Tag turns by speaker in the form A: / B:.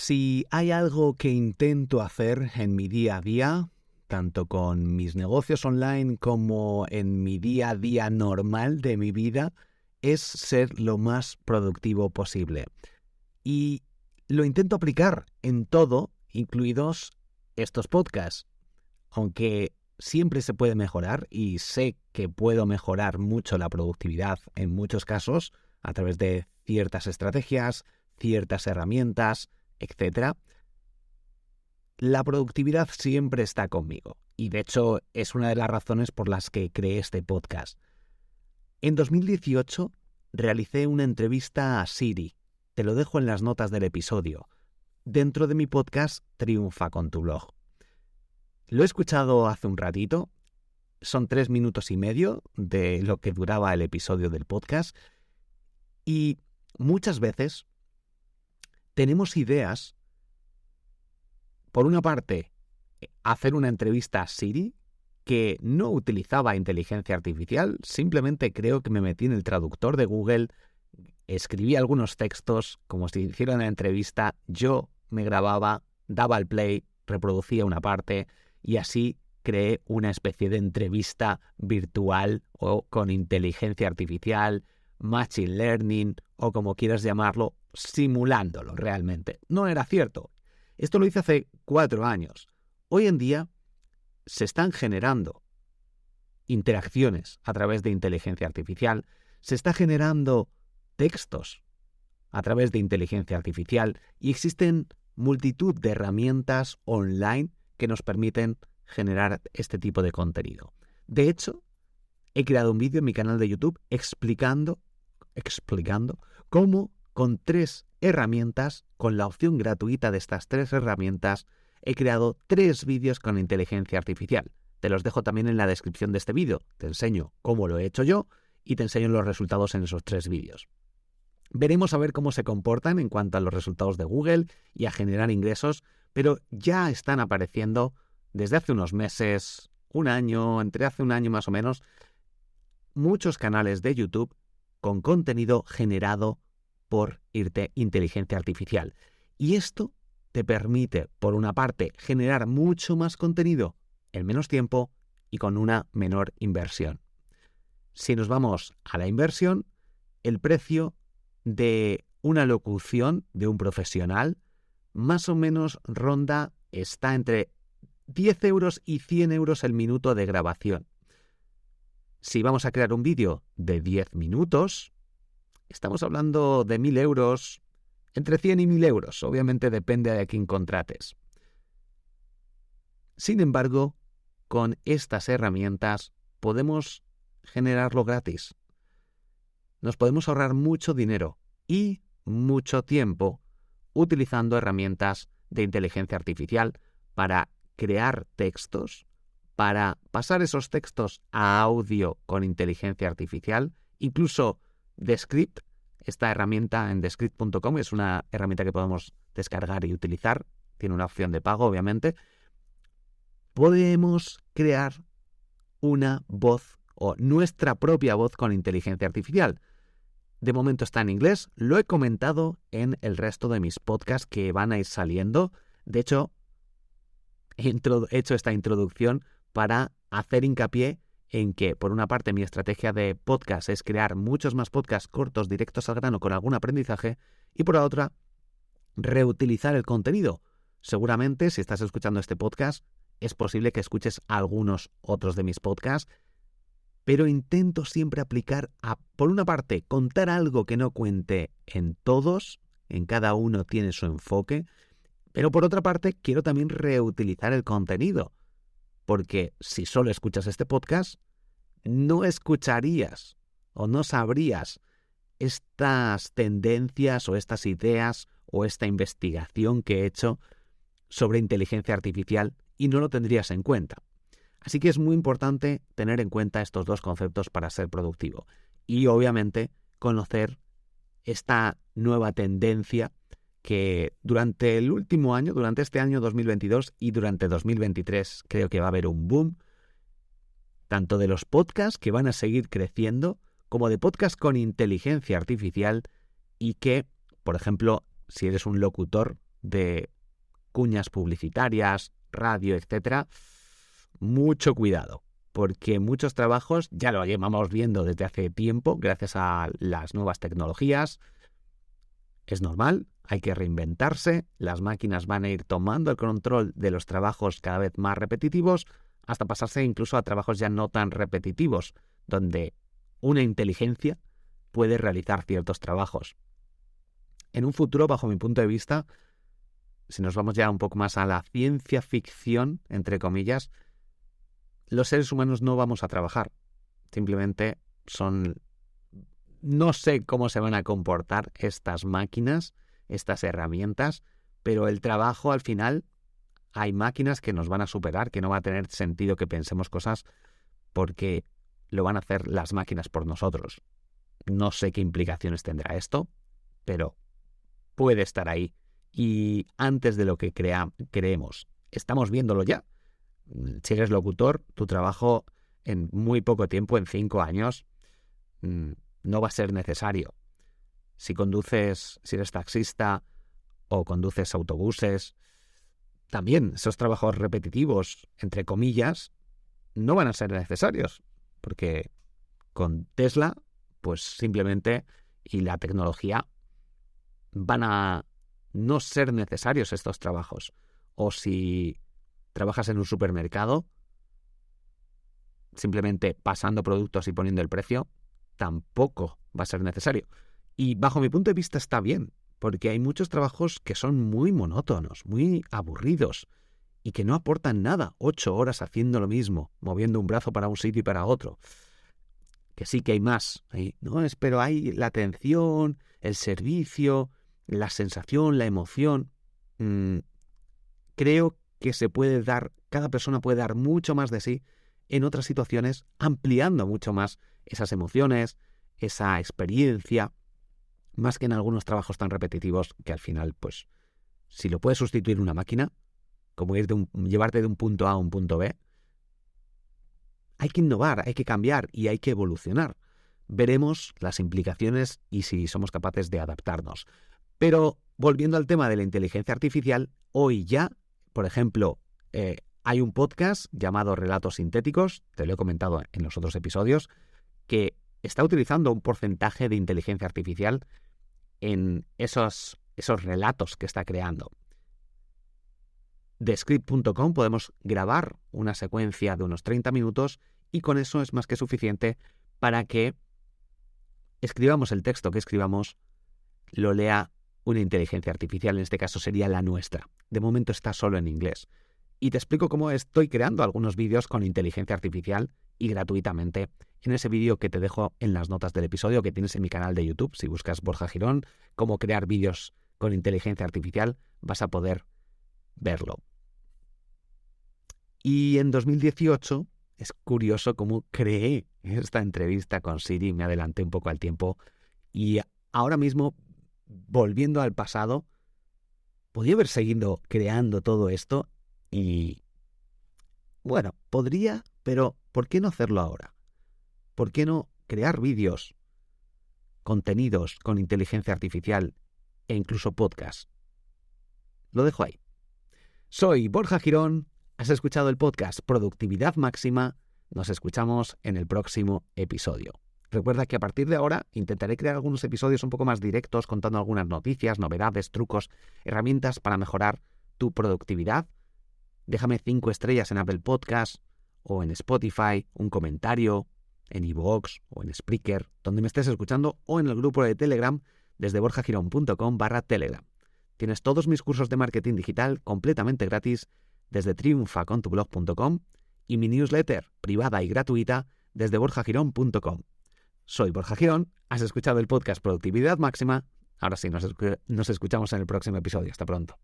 A: Si hay algo que intento hacer en mi día a día, tanto con mis negocios online como en mi día a día normal de mi vida, es ser lo más productivo posible. Y lo intento aplicar en todo, incluidos estos podcasts. Aunque siempre se puede mejorar y sé que puedo mejorar mucho la productividad en muchos casos a través de ciertas estrategias, ciertas herramientas, etc. La productividad siempre está conmigo y de hecho es una de las razones por las que creé este podcast. En 2018 realicé una entrevista a Siri, te lo dejo en las notas del episodio, dentro de mi podcast Triunfa con tu blog. Lo he escuchado hace un ratito, son 3 minutos y medio de lo que duraba el episodio del podcast y muchas veces tenemos ideas, por una parte, hacer una entrevista a Siri que no utilizaba inteligencia artificial, simplemente creo que me metí en el traductor de Google, escribí algunos textos como si hiciera una entrevista, yo me grababa, daba al play, reproducía una parte y así creé una especie de entrevista virtual o con inteligencia artificial, machine learning o como quieras llamarlo, simulándolo realmente. No era cierto. Esto lo hice hace 4 años. Hoy en día se están generando interacciones a través de inteligencia artificial, se está generando textos a través de inteligencia artificial y existen multitud de herramientas online que nos permiten generar este tipo de contenido. De hecho, he creado un vídeo en mi canal de YouTube explicando cómo con 3 herramientas, con la opción gratuita de estas 3 herramientas, he creado 3 vídeos con inteligencia artificial. Te los dejo también en la descripción de este vídeo. Te enseño cómo lo he hecho yo y te enseño los resultados en esos 3 vídeos. Veremos a ver cómo se comportan en cuanto a los resultados de Google y a generar ingresos, pero ya están apareciendo desde hace unos meses, un año, entre hace un año más o menos, muchos canales de YouTube con contenido generado por inteligencia artificial. Y esto te permite, por una parte, generar mucho más contenido en menos tiempo y con una menor inversión. Si nos vamos a la inversión, el precio de una locución de un profesional más o menos está entre 10 euros y 100 euros el minuto de grabación. Si vamos a crear un vídeo de 10 minutos, estamos hablando de 1.000 euros, entre 100 y 1.000 euros, obviamente depende de a quién contrates. Sin embargo, con estas herramientas podemos generarlo gratis. Nos podemos ahorrar mucho dinero y mucho tiempo utilizando herramientas de inteligencia artificial para crear textos, para pasar esos textos a audio con inteligencia artificial, incluso Descript, esta herramienta en descript.com es una herramienta que podemos descargar y utilizar, tiene una opción de pago obviamente. Podemos crear una voz o nuestra propia voz con inteligencia artificial. De momento está en inglés, lo he comentado en el resto de mis podcasts que van a ir saliendo. De hecho, he hecho esta introducción para hacer hincapié en que, por una parte, mi estrategia de podcast es crear muchos más podcasts cortos, directos al grano, con algún aprendizaje, y por la otra, reutilizar el contenido. Seguramente, si estás escuchando este podcast, es posible que escuches algunos otros de mis podcasts, pero intento siempre aplicar por una parte, contar algo que no cuente en todos, en cada uno tiene su enfoque, pero por otra parte, quiero también reutilizar el contenido, porque si solo escuchas este podcast, no escucharías o no sabrías estas tendencias o estas ideas o esta investigación que he hecho sobre inteligencia artificial y no lo tendrías en cuenta. Así que es muy importante tener en cuenta estos 2 conceptos para ser productivo y obviamente conocer esta nueva tendencia que durante el último año, durante este año 2022 y durante 2023 creo que va a haber un boom tanto de los podcasts que van a seguir creciendo como de podcasts con inteligencia artificial y que, por ejemplo, si eres un locutor de cuñas publicitarias, radio, etcétera, mucho cuidado, porque muchos trabajos ya lo llevamos viendo desde hace tiempo gracias a las nuevas tecnologías. Es normal, hay que reinventarse, las máquinas van a ir tomando el control de los trabajos cada vez más repetitivos hasta pasarse incluso a trabajos ya no tan repetitivos, donde una inteligencia puede realizar ciertos trabajos. En un futuro, bajo mi punto de vista, si nos vamos ya un poco más a la ciencia ficción, entre comillas, los seres humanos no vamos a trabajar. Simplemente no sé cómo se van a comportar estas máquinas, estas herramientas, pero el trabajo al final, hay máquinas que nos van a superar, que no va a tener sentido que pensemos cosas porque lo van a hacer las máquinas por nosotros. No sé qué implicaciones tendrá esto, pero puede estar ahí. Y antes de lo que creemos, estamos viéndolo ya. Si eres locutor, tu trabajo en muy poco tiempo, en 5 años, no va a ser necesario. Si eres taxista o conduces autobuses, también esos trabajos repetitivos, entre comillas, no van a ser necesarios, porque con Tesla, pues simplemente, y la tecnología, van a no ser necesarios estos trabajos. O si trabajas en un supermercado, simplemente pasando productos y poniendo el precio, tampoco va a ser necesario. Y bajo mi punto de vista está bien, porque hay muchos trabajos que son muy monótonos, muy aburridos y que no aportan nada. 8 horas haciendo lo mismo, moviendo un brazo para un sitio y para otro. Que sí que hay más, pero hay la atención, el servicio, la sensación, la emoción. Creo que cada persona puede dar mucho más de sí en otras situaciones, ampliando mucho más esas emociones, esa experiencia, más que en algunos trabajos tan repetitivos que al final, pues, si lo puede sustituir una máquina, como llevarte de un punto A a un punto B, hay que innovar, hay que cambiar y hay que evolucionar. Veremos las implicaciones y si somos capaces de adaptarnos. Pero volviendo al tema de la inteligencia artificial, hoy ya, por ejemplo, hay un podcast llamado Relatos Sintéticos, te lo he comentado en los otros episodios, que está utilizando un porcentaje de inteligencia artificial en esos relatos que está creando. De Script.com podemos grabar una secuencia de unos 30 minutos y con eso es más que suficiente para que escribamos el texto que escribamos, lo lea una inteligencia artificial, en este caso sería la nuestra. De momento está solo en inglés. Y te explico cómo estoy creando algunos vídeos con inteligencia artificial y gratuitamente en ese vídeo que te dejo en las notas del episodio que tienes en mi canal de YouTube. Si buscas Borja Girón, cómo crear vídeos con inteligencia artificial, vas a poder verlo. Y en 2018 es curioso cómo creé esta entrevista con Siri, me adelanté un poco al tiempo y ahora mismo, volviendo al pasado, podría haber seguido creando todo esto y, bueno, podría, pero ¿por qué no hacerlo ahora? ¿Por qué no crear vídeos, contenidos con inteligencia artificial e incluso podcast? Lo dejo ahí. Soy Borja Girón, has escuchado el podcast Productividad Máxima, nos escuchamos en el próximo episodio. Recuerda que a partir de ahora intentaré crear algunos episodios un poco más directos contando algunas noticias, novedades, trucos, herramientas para mejorar tu productividad. Déjame 5 estrellas en Apple Podcasts o en Spotify, un comentario en iVoox o en Spreaker, donde me estés escuchando, o en el grupo de Telegram desde borjagirón.com/Telegram. Tienes todos mis cursos de marketing digital completamente gratis desde triunfacontublog.com y mi newsletter privada y gratuita desde borjagirón.com. Soy Borja Girón, has escuchado el podcast Productividad Máxima. Ahora sí, nos escuchamos en el próximo episodio. Hasta pronto.